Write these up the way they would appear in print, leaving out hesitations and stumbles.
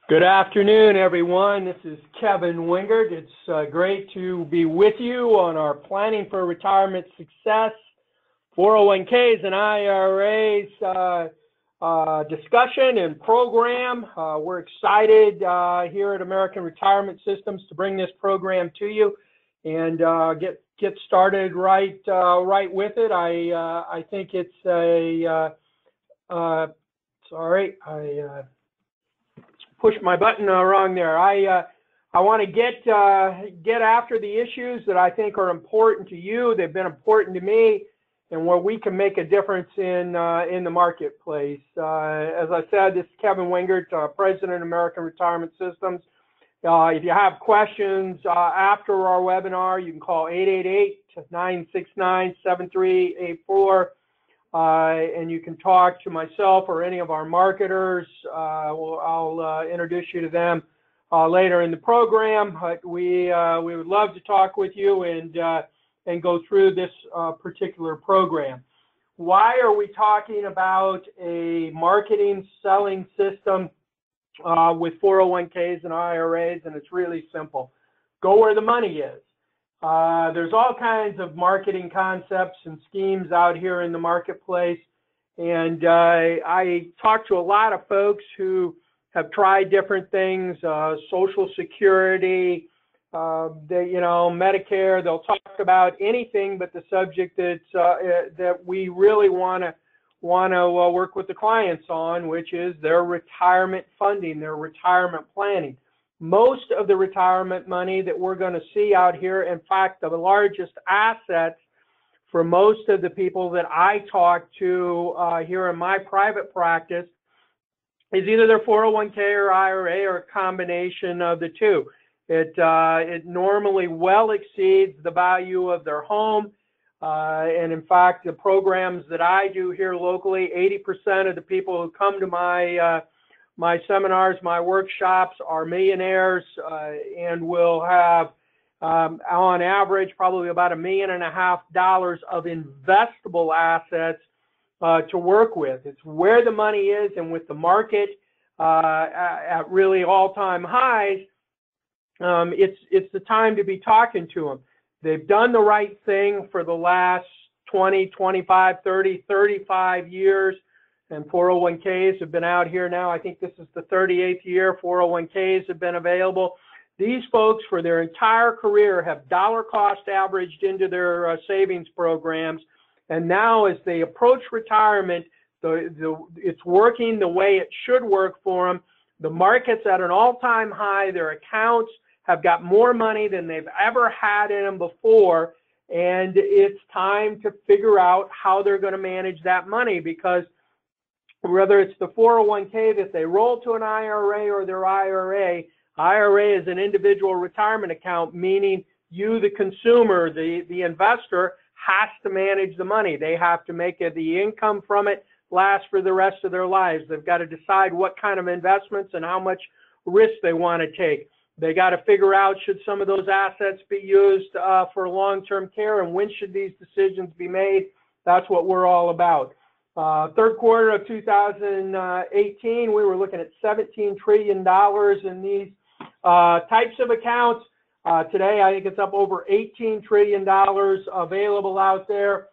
Good afternoon, everyone. This is Kevin Wingert. It's great to be with you on our Planning for Retirement Success 401ks and IRAs discussion and program. We're excited here at American Retirement Systems to bring this program to you and get started right with it. I think it's a sorry, I pushed my button wrong there. I want to get after the issues that I think are important to you. They've been important to me, and where we can make a difference in the marketplace. As I said, this is Kevin Wingert, President of American Retirement Systems. If you have questions after our webinar, you can call 888-969-7384. And you can talk to myself or any of our marketers. I'll introduce you to them later in the program. But we would love to talk with you and go through this particular program. Why are we talking about a marketing selling system with 401ks and IRAs? And it's really simple. Go where the money is. There's all kinds of marketing concepts and schemes out here in the marketplace, and I talk to a lot of folks who have tried different things, Social Security, Medicare. They'll talk about anything but the subject that we really want to work with the clients on, which is their retirement funding, their retirement planning. Most of the retirement money that we're going to see out here, in fact, the largest assets for most of the people that I talk to here in my private practice is either their 401k or IRA or a combination of the two. It normally well exceeds the value of their home. And in fact, the programs that I do here locally, 80% of the people who come to my seminars, my workshops are millionaires and will have, on average, probably about $1.5 million of investable assets to work with. It's where the money is, and with the market at really all-time highs, it's the time to be talking to them. They've done the right thing for the last 20, 25, 30, 35 years. And 401ks have been out here now. I think this is the 38th year 401ks have been available. These folks, for their entire career, have dollar cost averaged into their savings programs. And now as they approach retirement, it's working the way it should work for them. The market's at an all-time high. Their accounts have got more money than they've ever had in them before. And it's time to figure out how they're going to manage that money, because whether it's the 401k that they roll to an IRA or their IRA is an individual retirement account, meaning you, the consumer, the investor, has to manage the money. They have to make the income from it last for the rest of their lives. They've got to decide what kind of investments and how much risk they want to take. They got to figure out, should some of those assets be used for long-term care, and when should these decisions be made? That's what we're all about. Third quarter of 2018, we were looking at $17 trillion in these types of accounts. Today, I think it's up over $18 trillion available out there.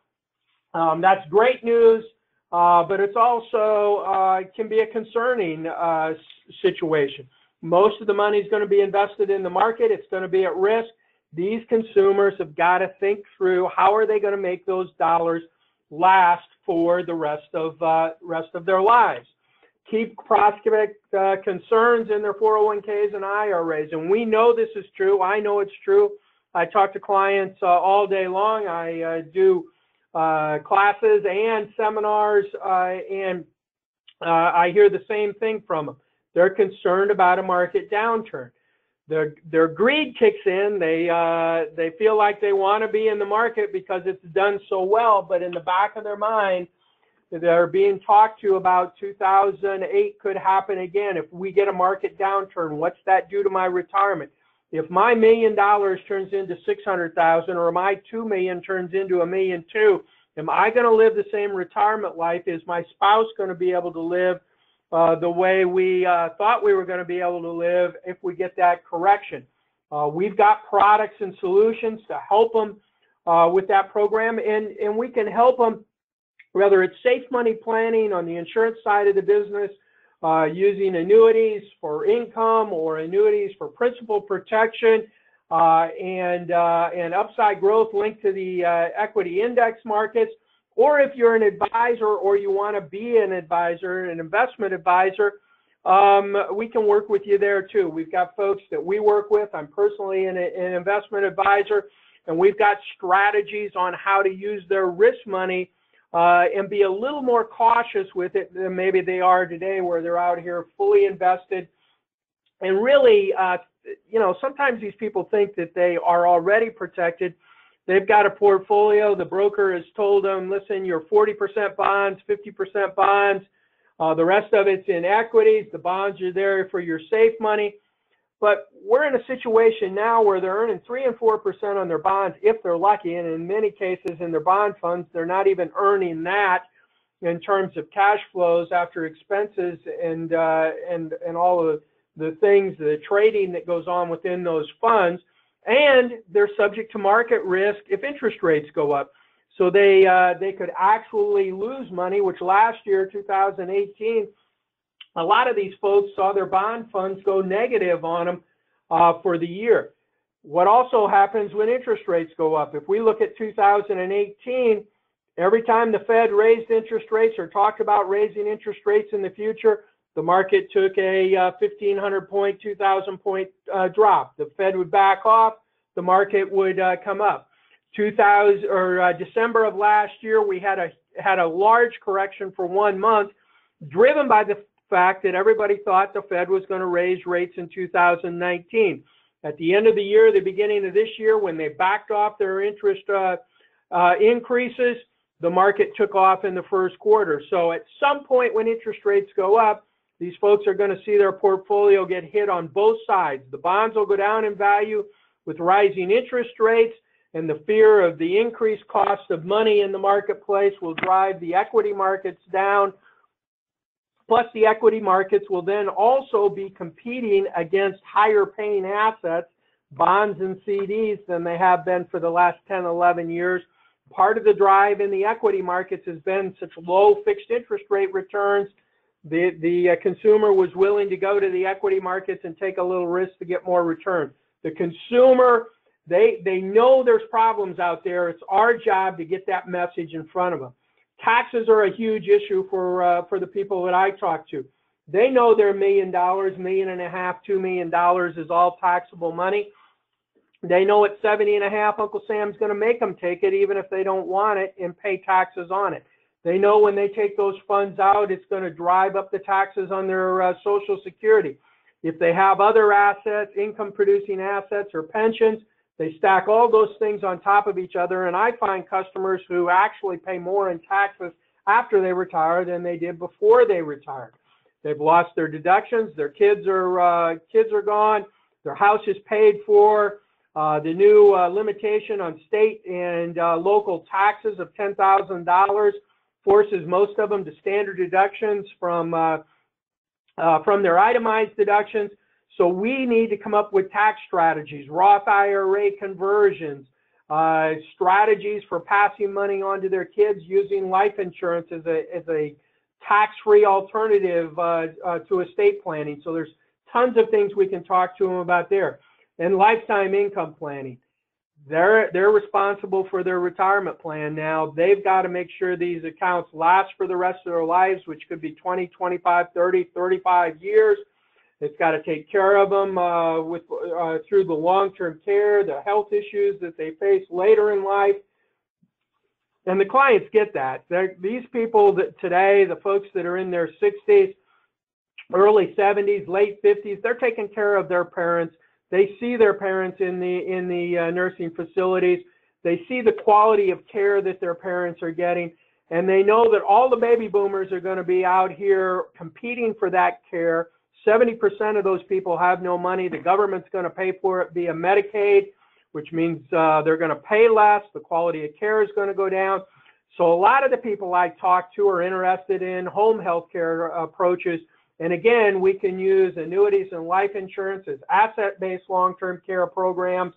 That's great news, but it's also can be a concerning situation. Most of the money is going to be invested in the market. It's going to be at risk. These consumers have got to think through, how are they going to make those dollars last for the rest of their lives. Keep prospect concerns in their 401ks and IRAs, and we know this is true. I know it's true. I talk to clients all day long. I do classes and seminars, and I hear the same thing from them. They're concerned about a market downturn. Their greed kicks in. They feel like they want to be in the market because it's done so well, but in the back of their mind, they're being talked to about 2008 could happen again. If we get a market downturn, what's that do to my retirement? If my $1 million turns into $600,000, or my $2 million turns into $1.2 million, am I going to live the same retirement life? Is my spouse going to be able to live the way we thought we were going to be able to live if we get that correction. We've got products and solutions to help them with that program, and we can help them, whether it's safe money planning on the insurance side of the business, using annuities for income or annuities for principal protection, and upside growth linked to the equity index markets. Or if you're an advisor or you want to be an advisor, an investment advisor, we can work with you there too. We've got folks that we work with. I'm personally an investment advisor, and we've got strategies on how to use their risk money and be a little more cautious with it than maybe they are today, where they're out here fully invested. And really, you know, sometimes these people think that they are already protected. They've got a portfolio. The broker has told them, listen, you're 40% bonds, 50% bonds. The rest of it's in equities. The bonds are there for your safe money. But we're in a situation now where they're earning 3 and 4% on their bonds if they're lucky. And in many cases in their bond funds, they're not even earning that in terms of cash flows after expenses and all of the things, the trading that goes on within those funds. And they're subject to market risk if interest rates go up. So they could actually lose money, which last year, 2018, a lot of these folks saw their bond funds go negative on them for the year. What also happens when interest rates go up? If we look at 2018, every time the Fed raised interest rates or talked about raising interest rates in the future, the market took a 1,500 point, 2,000 point drop. The Fed would back off, the market would come up. December of last year, we had a large correction for 1 month, driven by the fact that everybody thought the Fed was going to raise rates in 2019. At the end of the year, the beginning of this year, when they backed off their interest increases, the market took off in the first quarter. So at some point when interest rates go up, these folks are going to see their portfolio get hit on both sides. The bonds will go down in value with rising interest rates, and the fear of the increased cost of money in the marketplace will drive the equity markets down. Plus, the equity markets will then also be competing against higher paying assets, bonds and CDs, than they have been for the last 10, 11 years. Part of the drive in the equity markets has been such low fixed interest rate returns. The consumer was willing to go to the equity markets and take a little risk to get more return. The consumer, they know there's problems out there. It's our job to get that message in front of them. Taxes are a huge issue for the people that I talk to. They know their $1 million, $1.5 million, $2 million is all taxable money. They know at 70.5, Uncle Sam's going to make them take it even if they don't want it and pay taxes on it. They know when they take those funds out, it's going to drive up the taxes on their Social Security. If they have other assets, income-producing assets or pensions, they stack all those things on top of each other, and I find customers who actually pay more in taxes after they retire than they did before they retired. They've lost their deductions, their kids are gone, their house is paid for. The new limitation on state and local taxes of $10,000 forces most of them to standard deductions from their itemized deductions. So we need to come up with tax strategies, Roth IRA conversions, strategies for passing money on to their kids using life insurance as a tax-free alternative to estate planning. So there's tons of things we can talk to them about there. And lifetime income planning. They're responsible for their retirement plan now. They've got to make sure these accounts last for the rest of their lives, which could be 20, 25, 30, 35 years. It's got to take care of them through the long-term care, the health issues that they face later in life. And the clients get that. These people that today, the folks that are in their 60s, early 70s, late 50s, they're taking care of their parents. They see their parents in the nursing facilities. They see the quality of care that their parents are getting, and they know that all the baby boomers are going to be out here competing for that care. 70% of those people have no money. The government's going to pay for it via Medicaid, which means they're going to pay less. The quality of care is going to go down. So a lot of the people I talk to are interested in home health care approaches And again, we can use annuities and life insurance as asset-based long-term care programs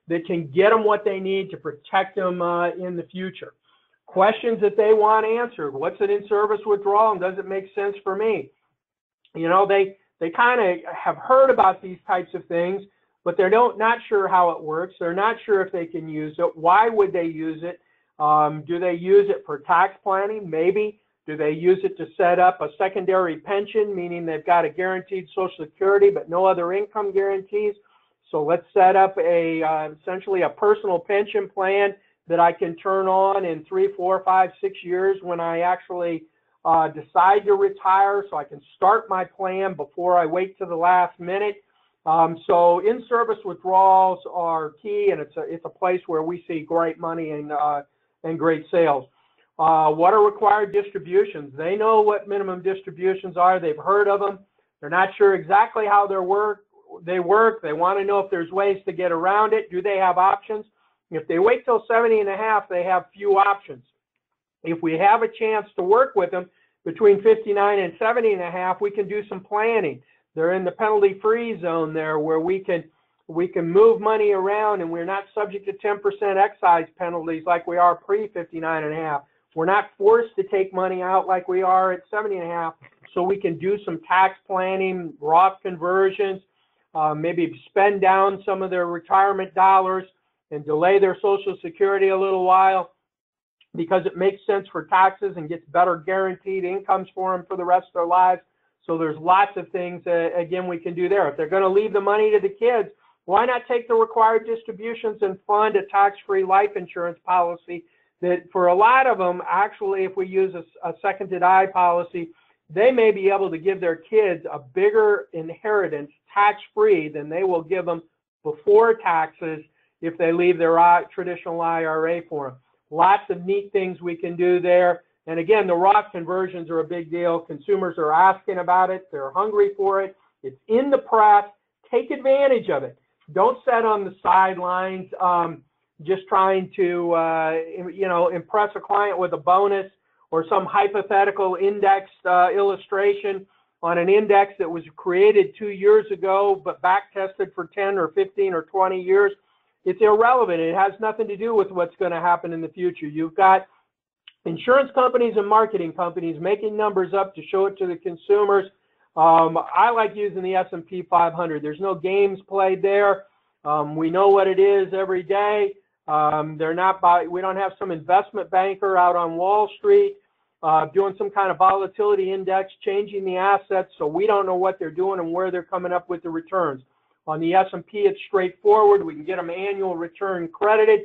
that can get them what they need to protect them in the future. Questions that they want answered. What's an in-service withdrawal, and does it make sense for me? You know, they kind of have heard about these types of things, but they're not sure how it works. They're not sure if they can use it. Why would they use it? Do they use it for tax planning? Maybe. Do they use it to set up a secondary pension, meaning they've got a guaranteed Social Security but no other income guarantees? So let's set up essentially a personal pension plan that I can turn on in 3, 4, 5, 6 years when I actually decide to retire, so I can start my plan before I wait to the last minute. So in-service withdrawals are key, and it's a place where we see great money and great sales. What are required distributions? They know what minimum distributions are. They've heard of them. They're not sure exactly how they work. They want to know if there's ways to get around it. Do they have options? If they wait till 70 and a half, they have few options. If we have a chance to work with them between 59 and 70 and a half, we can do some planning. They're in the penalty-free zone there where we can move money around, and we're not subject to 10% excise penalties like we are pre-59 and a half. We're not forced to take money out like we are at 70 and a half, so we can do some tax planning, Roth conversions, maybe spend down some of their retirement dollars and delay their Social Security a little while because it makes sense for taxes and gets better guaranteed incomes for them for the rest of their lives. So there's lots of things, again, we can do there. If they're going to leave the money to the kids, why not take the required distributions and fund a tax-free life insurance policy that for a lot of them, actually, if we use a second to die policy, they may be able to give their kids a bigger inheritance tax-free than they will give them before taxes if they leave their traditional IRA for them. Lots of neat things we can do there. And again, the Roth conversions are a big deal. Consumers are asking about it. They're hungry for it. It's in the press. Take advantage of it. Don't sit on the sidelines just trying to, impress a client with a bonus or some hypothetical indexed illustration on an index that was created 2 years ago but back tested for 10 or 15 or 20 years. It's irrelevant. It has nothing to do with what's going to happen in the future. You've got insurance companies and marketing companies making numbers up to show it to the consumers. I like using the S&P 500. There's no games played there. We know what it is every day. We don't have some investment banker out on Wall Street doing some kind of volatility index, changing the assets, so we don't know what they're doing and where they're coming up with the returns. On the S&P, it's straightforward. We can get them annual return credited,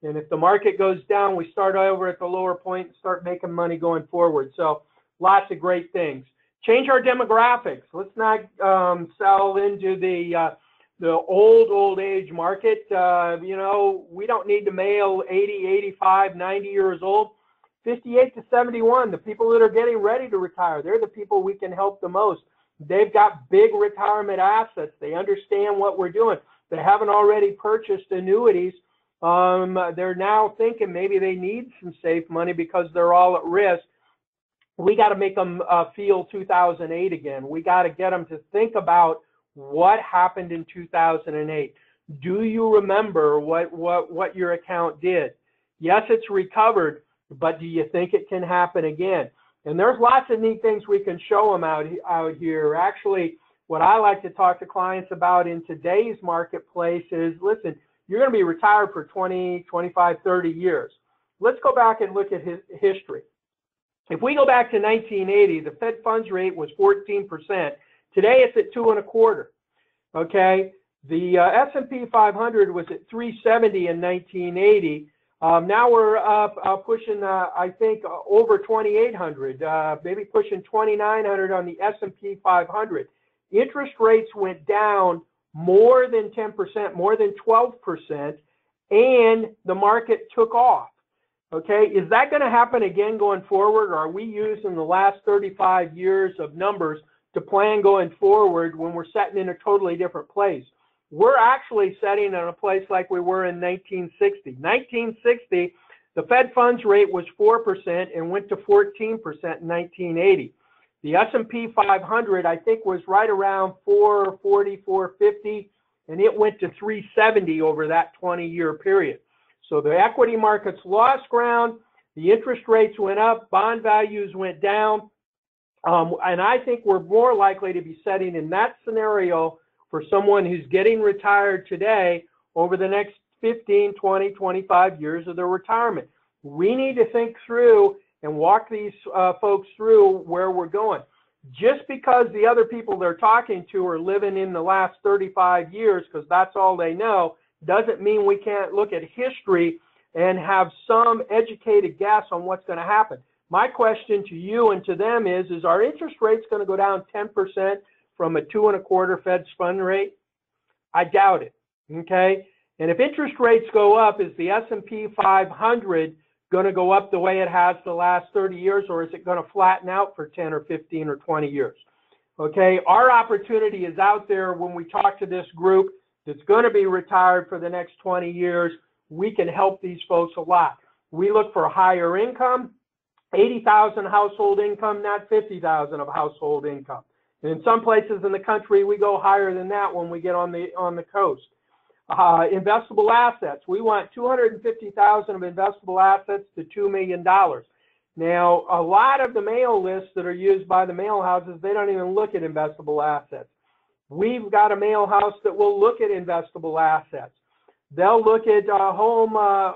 and if the market goes down, we start over at the lower point and start making money going forward. So lots of great things. Change our demographics. Let's not sell into the old age market. We don't need to mail 80, 85, 90 years old. 58 to 71, the people that are getting ready to retire, they're the people we can help the most. They've got big retirement assets. They understand what we're doing. They haven't already purchased annuities. They're now thinking maybe they need some safe money because they're all at risk. We got to make them feel 2008 again. We got to get them to think about what happened in 2008. Do you remember what your account did? Yes, it's recovered, but do you think it can happen again? And there's lots of neat things we can show them out here. Actually, what I like to talk to clients about in today's marketplace is, listen, you're going to be retired for 20, 25, 30 years. Let's go back and look at history. If we go back to 1980, the Fed funds rate was 14%. Today, it's at 2.25%. Okay, the S&P 500 was at 370 in 1980. Now we're up pushing, I think, over 2,800, maybe pushing 2,900 on the S&P 500. Interest rates went down more than 10%, more than 12%, and the market took off. Okay, is that going to happen again going forward, or are we using the last 35 years of numbers to plan going forward when we're setting in a totally different place? We're actually setting in a place like we were in 1960. 1960, the Fed funds rate was 4% and went to 14% in 1980. The S&P 500, I think, was right around 440, 450, and it went to 370 over that 20-year period. So the equity markets lost ground, the interest rates went up, bond values went down, and I think we're more likely to be setting in that scenario for someone who's getting retired today over the next 15, 20, 25 years of their retirement. We need to think through and walk these folks through where we're going. Just because the other people they're talking to are living in the last 35 years, because that's all they know, doesn't mean we can't look at history and have some educated guess on what's going to happen. My question to you and to them is our interest rates going to go down 10% from a 2.25 Fed fund rate? I doubt it, okay? And if interest rates go up, is the S&P 500 going to go up the way it has the last 30 years, or is it going to flatten out for 10 or 15 or 20 years? Okay, our opportunity is out there when we talk to this group that's going to be retired for the next 20 years. We can help these folks a lot. We look for higher income, 80,000 household income, not 50,000 of household income. And in some places in the country, we go higher than that when we get on the coast. Investable assets. We want 250,000 of investable assets to $2 million. Now, a lot of the mail lists that are used by the mail houses, they don't even look at investable assets. We've got a mail house that will look at investable assets. They'll look at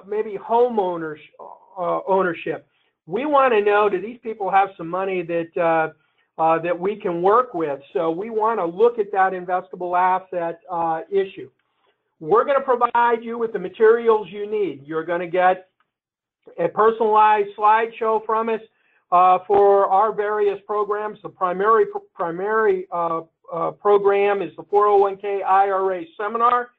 maybe home ownership. We want to know, do these people have some money that that we can work with? So we want to look at that investable asset issue. We're going to provide you with the materials you need. You're going to get a personalized slideshow from us for our various programs. The primary program is the 401k IRA seminar,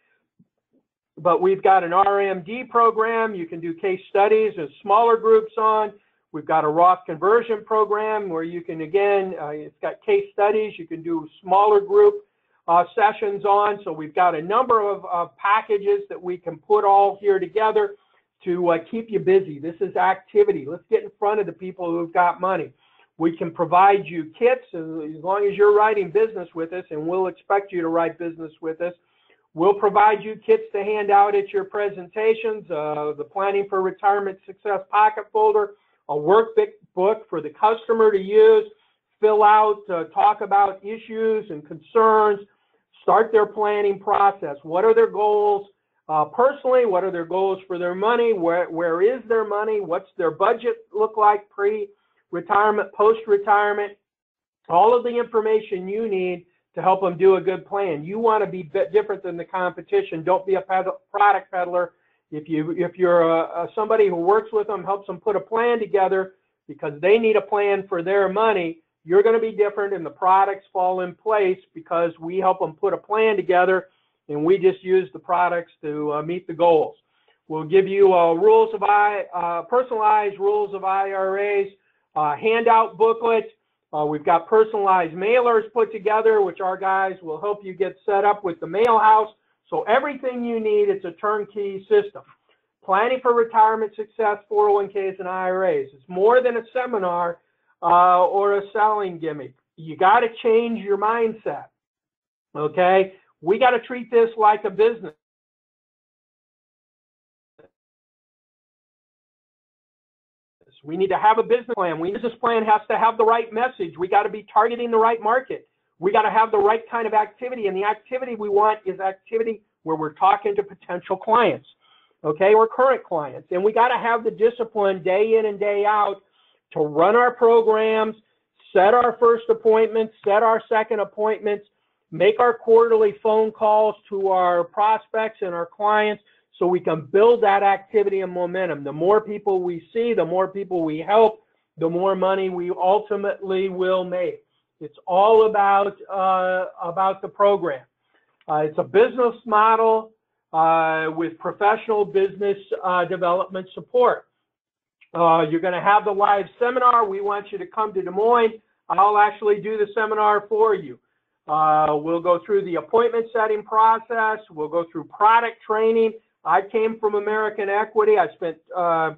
but we've got an RMD program. You can do case studies and smaller groups on. We've got a Roth conversion program where you can, again, it's got case studies. You can do smaller group sessions on. So we've got a number of packages that we can put all here together to keep you busy. This is activity. Let's get in front of the people who've got money. We can provide you kits as long as you're writing business with us, and we'll expect you to write business with us. We'll provide you kits to hand out at your presentations, the Planning for Retirement Success pocket folder, a workbook for the customer to use, fill out, talk about issues and concerns, start their planning process. What are their goals personally? What are their goals for their money? Where is their money? What's their budget look like pre-retirement, post-retirement? All of the information you need to help them do a good plan. You want to be different than the competition. Don't be a product peddler. If you're somebody who works with them, helps them put a plan together because they need a plan for their money, you're going to be different and the products fall in place because we help them put a plan together and we just use the products to meet the goals. We'll give you personalized rules of IRAs, handout booklets. We've got personalized mailers put together, which our guys will help you get set up with the mail house. So everything you need, it's a turnkey system. Planning for Retirement Success, 401ks and IRAs. It's more than a seminar or a selling gimmick. You got to change your mindset, okay? We got to treat this like a business. We need to have a business plan. Business plan has to have the right message. We got to be targeting the right market. We got to have the right kind of activity, and the activity we want is activity where we're talking to potential clients, okay, or current clients. And we got to have the discipline day in and day out to run our programs, set our first appointments, set our second appointments, make our quarterly phone calls to our prospects and our clients so we can build that activity and momentum. The more people we see, the more people we help, the more money we ultimately will make. It's all about the program. It's a business model with professional business development support. You're going to have the live seminar. We want you to come to Des Moines. I'll actually do the seminar for you. We'll go through the appointment setting process. We'll go through product training. I came from American Equity. I spent 20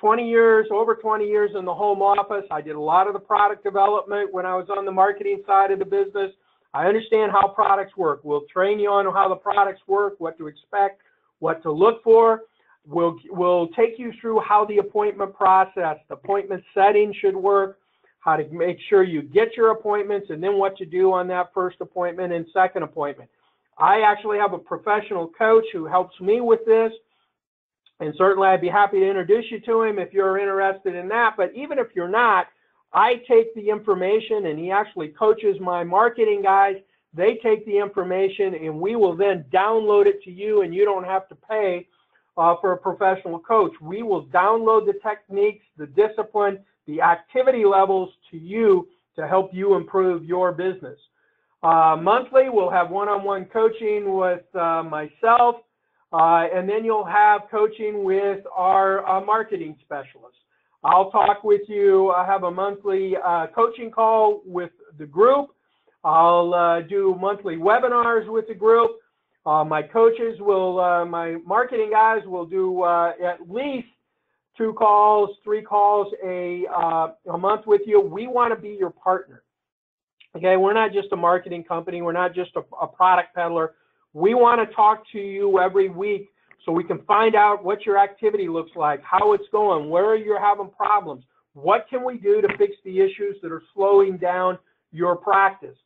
20 years, over 20 years in the home office. I did a lot of the product development when I was on the marketing side of the business. I understand how products work. We'll train you on how the products work, what to expect, what to look for. We'll take you through how the appointment process, the appointment setting should work, how to make sure you get your appointments, and then what to do on that first appointment and second appointment. I actually have a professional coach who helps me with this, and certainly I'd be happy to introduce you to him if you're interested in that. But even if you're not, I take the information, and he actually coaches my marketing guys. They take the information, and we will then download it to you, and you don't have to pay for a professional coach. We will download the techniques, the discipline, the activity levels to you to help you improve your business. Monthly, we'll have one-on-one coaching with myself, and then you'll have coaching with our marketing specialists. I'll talk with you. I have a monthly coaching call with the group. I'll do monthly webinars with the group. My coaches will, my marketing guys will do at least 2 calls, 3 calls a month with you. We want to be your partner. Okay, we're not just a marketing company. We're not just a product peddler. We want to talk to you every week so we can find out what your activity looks like, how it's going, where you're having problems, what can we do to fix the issues that are slowing down your practice.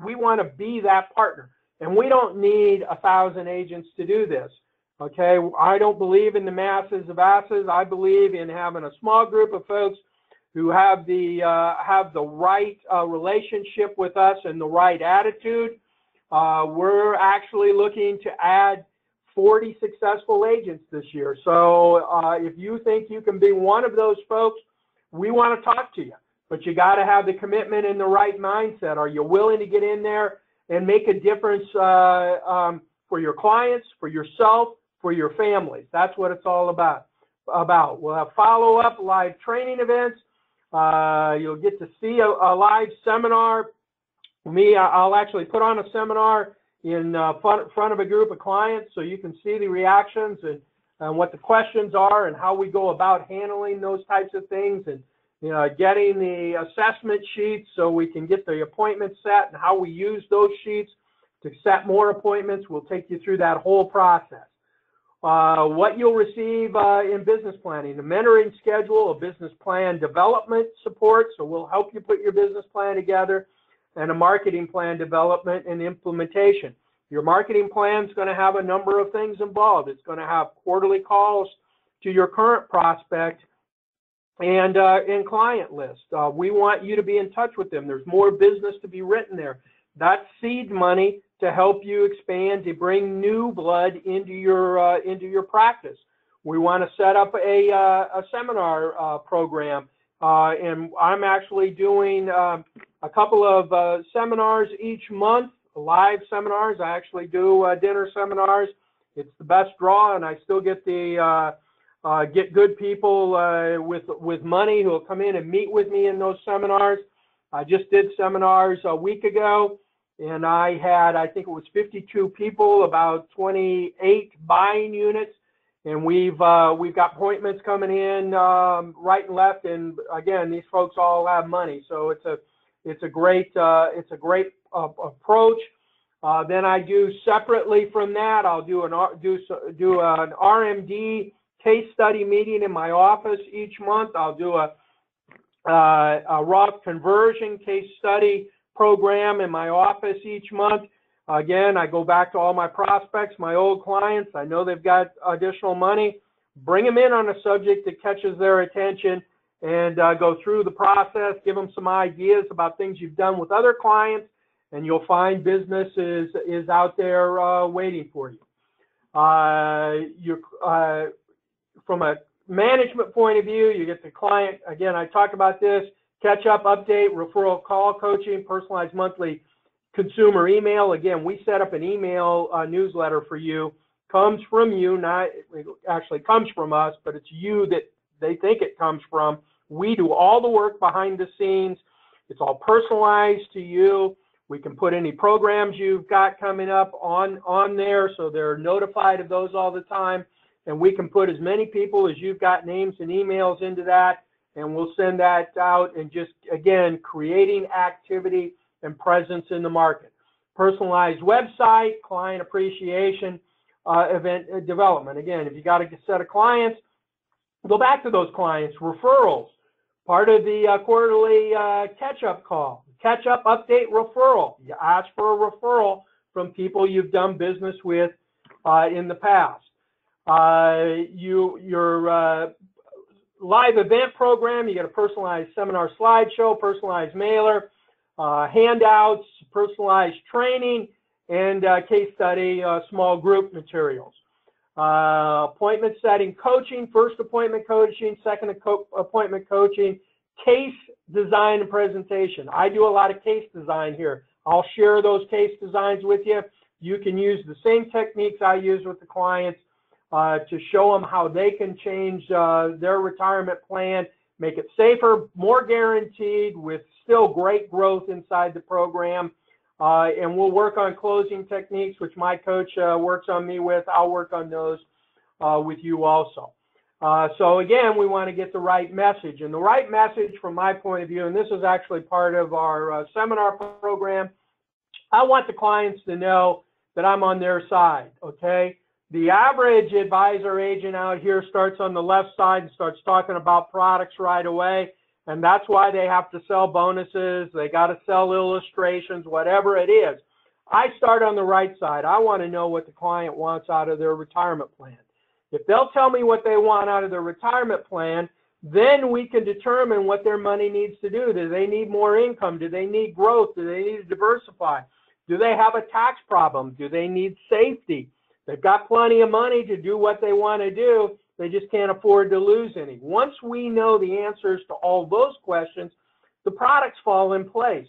We want to be that partner, and we don't need 1,000 agents to do this. Okay, I don't believe in the masses of asses. I believe in having a small group of folks who have the right relationship with us and the right attitude. We're actually looking to add 40 successful agents this year. So if you think you can be one of those folks, we want to talk to you. But you got to have the commitment and the right mindset. Are you willing to get in there and make a difference for your clients, for yourself, for your families? That's what it's all about. We'll have follow-up live training events. You'll get to see a live seminar. I'll actually put on a seminar in front of a group of clients so you can see the reactions and what the questions are and how we go about handling those types of things, and getting the assessment sheets so we can get the appointment set and how we use those sheets to set more appointments. We'll take you through that whole process. What you'll receive in business planning, a mentoring schedule, a business plan development support, so we'll help you put your business plan together, and a marketing plan development and implementation. Your marketing plan is going to have a number of things involved. It's going to have quarterly calls to your current prospect and client list. We want you to be in touch with them. There's more business to be written there. That's seed money to help you expand, to bring new blood into your practice. We want to set up a seminar program, and I'm actually doing a couple of seminars each month, live seminars. I actually do dinner seminars. It's the best draw, and I still get get good people with money who will come in and meet with me in those seminars. I just did seminars a week ago, and I had, I think it was 52 people, about 28 buying units, and we've got appointments coming in right and left. And again, these folks all have money, so it's a great approach. Then I do separately from that. I'll do an RMD case study meeting in my office each month. I'll do a Roth conversion case study program in my office each month. Again, I go back to all my prospects, my old clients. I know they've got additional money. Bring them in on a subject that catches their attention, and go through the process, give them some ideas about things you've done with other clients, and you'll find business is out there waiting for you. From a management point of view, you get the client. Again, I talk about this: catch up, update, referral, call, coaching, personalized monthly consumer email. Again, we set up an email newsletter for you. Comes from you, not it actually comes from us, but it's you that they think it comes from. We do all the work behind the scenes. It's all personalized to you. We can put any programs you've got coming up on there, so they're notified of those all the time. and we can put as many people as you've got names and emails into that, and we'll send that out, and just, again, creating activity and presence in the market. Personalized website, client appreciation, event development. Again, if you got a set of clients, go back to those clients. Referrals, part of the quarterly catch-up call. Catch-up, update, referral. You ask for a referral from people you've done business with in the past. Your live event program, you get a personalized seminar slideshow, personalized mailer, handouts, personalized training, and case study, small group materials. Appointment setting coaching, first appointment coaching, second appointment coaching, case design and presentation. I do a lot of case design here. I'll share those case designs with you. You can use the same techniques I use with the clients to show them how they can change their retirement plan, make it safer, more guaranteed, with still great growth inside the program. And we'll work on closing techniques, which my coach works on me with. I'll work on those with you also. So again, we want to get the right message. And the right message from my point of view, and this is actually part of our seminar program, I want the clients to know that I'm on their side, okay? The average advisor agent out here starts on the left side and starts talking about products right away. And that's why they have to sell bonuses. They got to sell illustrations, whatever it is. I start on the right side. I want to know what the client wants out of their retirement plan. If they'll tell me what they want out of their retirement plan, then we can determine what their money needs to do. Do they need more income? Do they need growth? Do they need to diversify? Do they have a tax problem? Do they need safety? They've got plenty of money to do what they want to do. They just can't afford to lose any. Once we know the answers to all those questions, the products fall in place.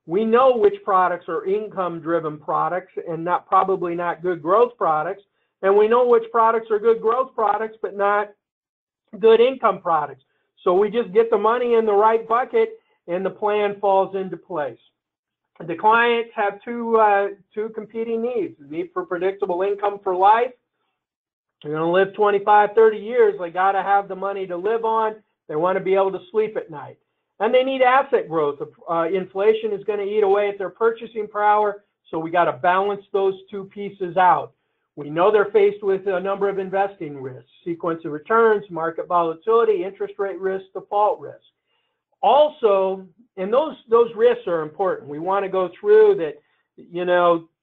We know which products are income-driven products and probably not good growth products. And we know which products are good growth products, but not good income products. So we just get the money in the right bucket, and the plan falls into place. The clients have two competing needs: the need for predictable income for life. They're going to live 25, 30 years. They got to have the money to live on. They want to be able to sleep at night. And they need asset growth. Inflation is going to eat away at their purchasing power, so we got to balance those two pieces out. We know they're faced with a number of investing risks: sequence of returns, market volatility, interest rate risk, default risk. Also, and those risks are important. We want to go through that,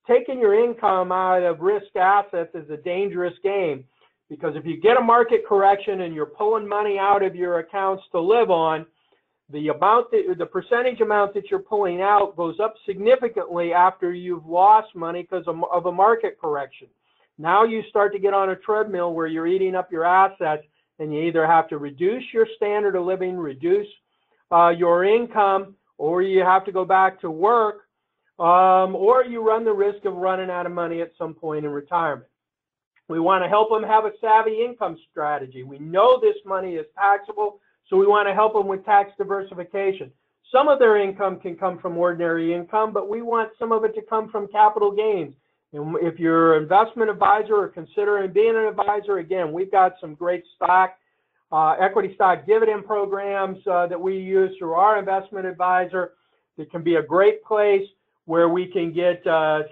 taking your income out of risk assets is a dangerous game, because if you get a market correction and you're pulling money out of your accounts to live on, the percentage amount that you're pulling out goes up significantly after you've lost money because of a market correction. Now you start to get on a treadmill where you're eating up your assets, and you either have to reduce your standard of living, reduce your income, or you have to go back to work, or you run the risk of running out of money at some point in retirement. We want to help them have a savvy income strategy. We know this money is taxable, so we want to help them with tax diversification. Some of their income can come from ordinary income, but we want some of it to come from capital gains. And if you're an investment advisor or considering being an advisor, again, we've got some great stock, equity stock dividend programs that we use through our investment advisor. That can be a great place where we can get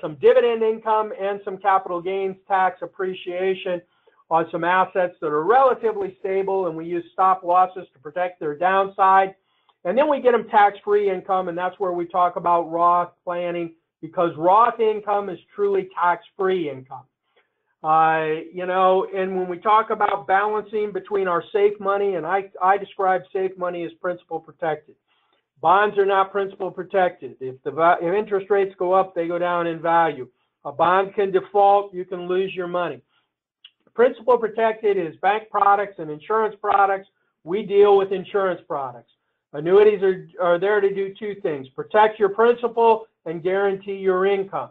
some dividend income and some capital gains tax appreciation on some assets that are relatively stable, and we use stop losses to protect their downside. And then we get them tax-free income, and that's where we talk about Roth planning, because Roth income is truly tax-free income. And when we talk about balancing between our safe money, and I describe safe money as principal protected. Bonds are not principal protected. If interest rates go up, they go down in value. A bond can default, you can lose your money. Principal protected is bank products and insurance products. We deal with insurance products. Annuities are there to do two things: protect your principal and guarantee your income.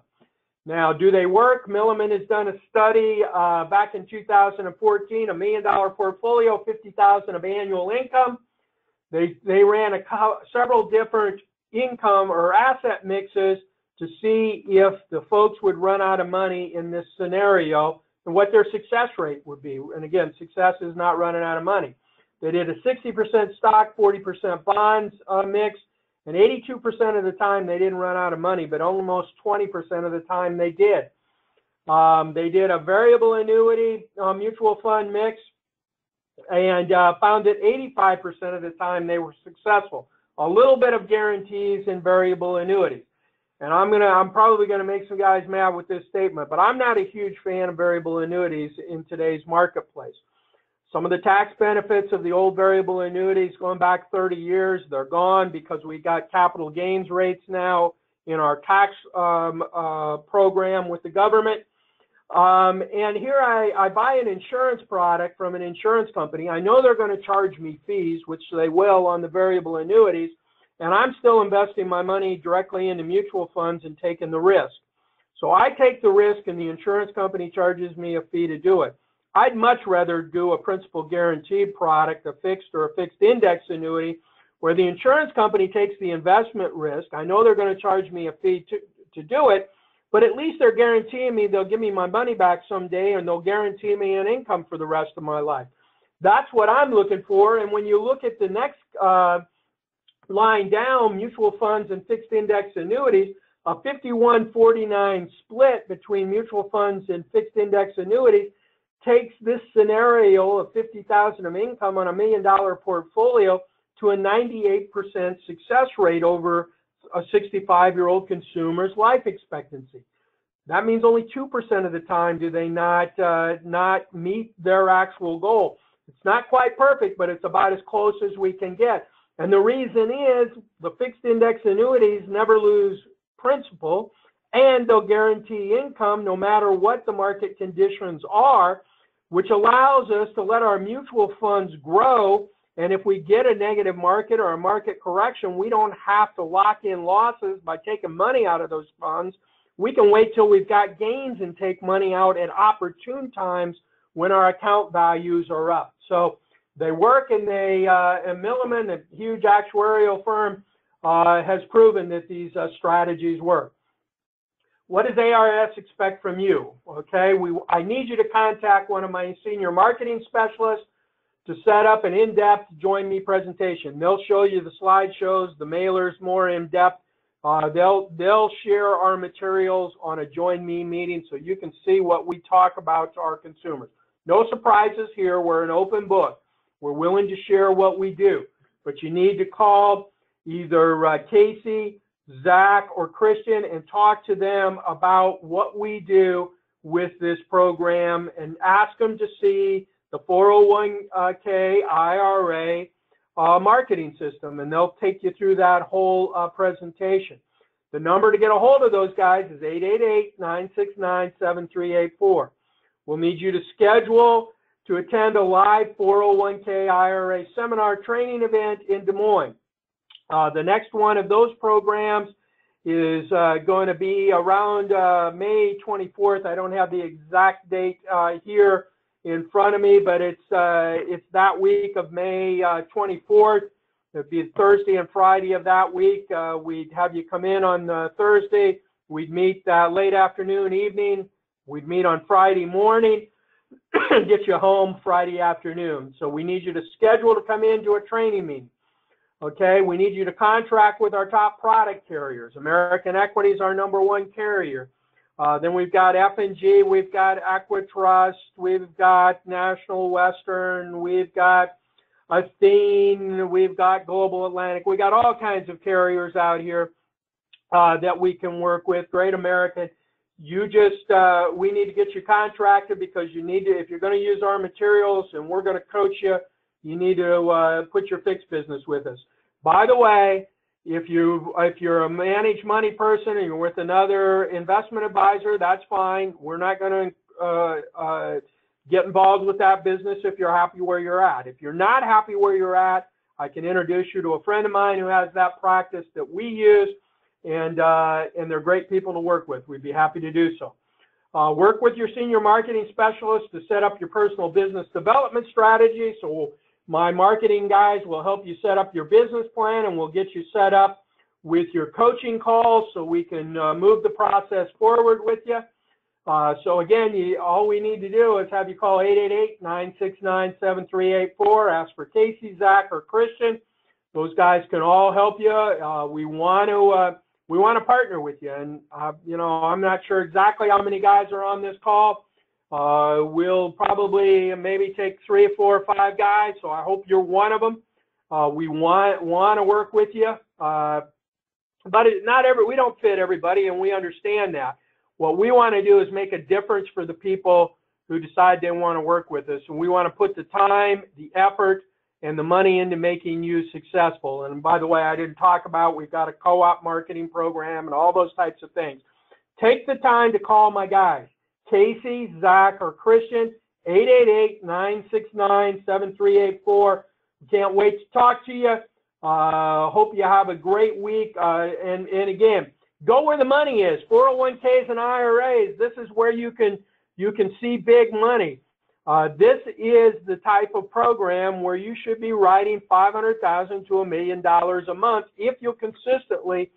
Now, do they work? Milliman has done a study back in 2014, $1 million portfolio, $50,000 of annual income. They ran several different income or asset mixes to see if the folks would run out of money in this scenario. and what their success rate would be. And again, success is not running out of money. They did a 60% stock, 40% bonds mix, and 82% of the time they didn't run out of money, but almost 20% of the time they did. They did a variable annuity mutual fund mix, and found that 85% of the time they were successful. A little bit of guarantees in variable annuities. And I'm probably gonna make some guys mad with this statement, but I'm not a huge fan of variable annuities in today's marketplace. Some of the tax benefits of the old variable annuities going back 30 years, they're gone because we got capital gains rates now in our tax program with the government. And here I buy an insurance product from an insurance company. I know they're going to charge me fees, which they will on the variable annuities, and I'm still investing my money directly into mutual funds and taking the risk. So I take the risk and the insurance company charges me a fee to do it. I'd much rather do a principal guaranteed product, a fixed or a fixed index annuity, where the insurance company takes the investment risk. I know they're going to charge me a fee to do it, but at least they're guaranteeing me they'll give me my money back someday, and they'll guarantee me an income for the rest of my life. That's what I'm looking for. And when you look at the next line down, mutual funds and fixed index annuities, a 51-49 split between mutual funds and fixed index annuities takes this scenario of $50,000 of income on $1 million portfolio to a 98% success rate over a 65-year-old consumer's life expectancy. That means only 2% of the time do they not meet their actual goal. It's not quite perfect, but it's about as close as we can get. And the reason is the fixed index annuities never lose principal, and they'll guarantee income no matter what the market conditions are, which allows us to let our mutual funds grow. And if we get a negative market or a market correction, we don't have to lock in losses by taking money out of those funds. We can wait till we've got gains and take money out at opportune times when our account values are up. So they work, and and Milliman, a huge actuarial firm, has proven that these strategies work. What does ARS expect from you? Okay, I need you to contact one of my senior marketing specialists to set up an in-depth Join Me presentation. They'll show you the slideshows, the mailers more in-depth. They'll share our materials on a Join Me meeting so you can see what we talk about to our consumers. No surprises here. We're an open book. We're willing to share what we do, but you need to call either Casey, Zach, or Christian and talk to them about what we do with this program, and ask them to see the 401k IRA marketing system, and they'll take you through that whole presentation. The number to get a hold of those guys is 888-969-7384. We'll need you to schedule to attend a live 401k IRA seminar training event in Des Moines. The next one of those programs is going to be around May 24th. I don't have the exact date here in front of me, but it's that week of May 24th. It'd be Thursday and Friday of that week. We'd have you come in on Thursday. We'd meet late afternoon, evening. We'd meet on Friday morning and get you home Friday afternoon. So we need you to schedule to come into a training meeting. Okay, we need you to contract with our top product carriers. American Equity is our #1 carrier. Then we've got F&G, we've got Equitrust, we've got National Western, we've got Athene, we've got Global Atlantic. We got all kinds of carriers out here that we can work with. Great American. You just, we need to get you contracted, because you need to, if you're going to use our materials and we're going to coach you, you need to put your fixed business with us. By the way, if you're a managed money person and you're with another investment advisor, that's fine. We're not going to get involved with that business if you're happy where you're at. If you're not happy where you're at, I can introduce you to a friend of mine who has that practice that we use, and they're great people to work with. We'd be happy to do so. Work with your senior marketing specialist to set up your personal business development strategy. So my marketing guys will help you set up your business plan, and we'll get you set up with your coaching calls so we can move the process forward with you. So again, all we need to do is have you call 888-969-7384. Ask for Casey, Zach, or Christian. Those guys can all help you. We want to partner with you. And you know, I'm not sure exactly how many guys are on this call. We'll probably maybe take 3 or 4 or 5 guys. So I hope you're one of them. We want to work with you. But we don't fit everybody, and we understand that. What we want to do is make a difference for the people who decide they want to work with us. And we want to put the time, the effort, and the money into making you successful. And by the way, I didn't talk about, we've got a co-op marketing program and all those types of things. Take the time to call my guys, Casey, Zach, or Christian, 888-969-7384. Can't wait to talk to you. Hope you have a great week. And again, go where the money is. 401ks and IRAs. This is where you can see big money. This is the type of program where you should be writing $500,000 to $1 million a month if you'll consistently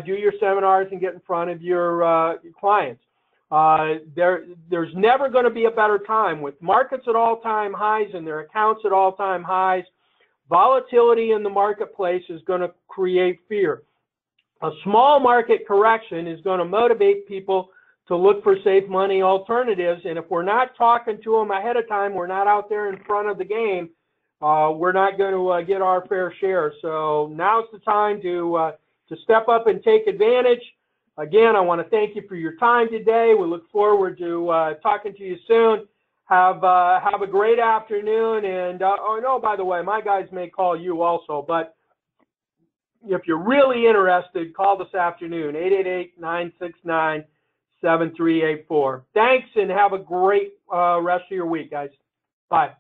do your seminars and get in front of your clients. There's never going to be a better time with markets at all-time highs and their accounts at all-time highs. Volatility in the marketplace is going to create fear. A small market correction is going to motivate people to look for safe money alternatives. And if we're not talking to them ahead of time, we're not out there in front of the game, we're not going to get our fair share. So now's the time to step up and take advantage. Again, I want to thank you for your time today. We look forward to talking to you soon. Have a great afternoon. And oh no, by the way, my guys may call you also, but if you're really interested, call this afternoon, 888-969-7384. Thanks, and have a great rest of your week, guys. Bye.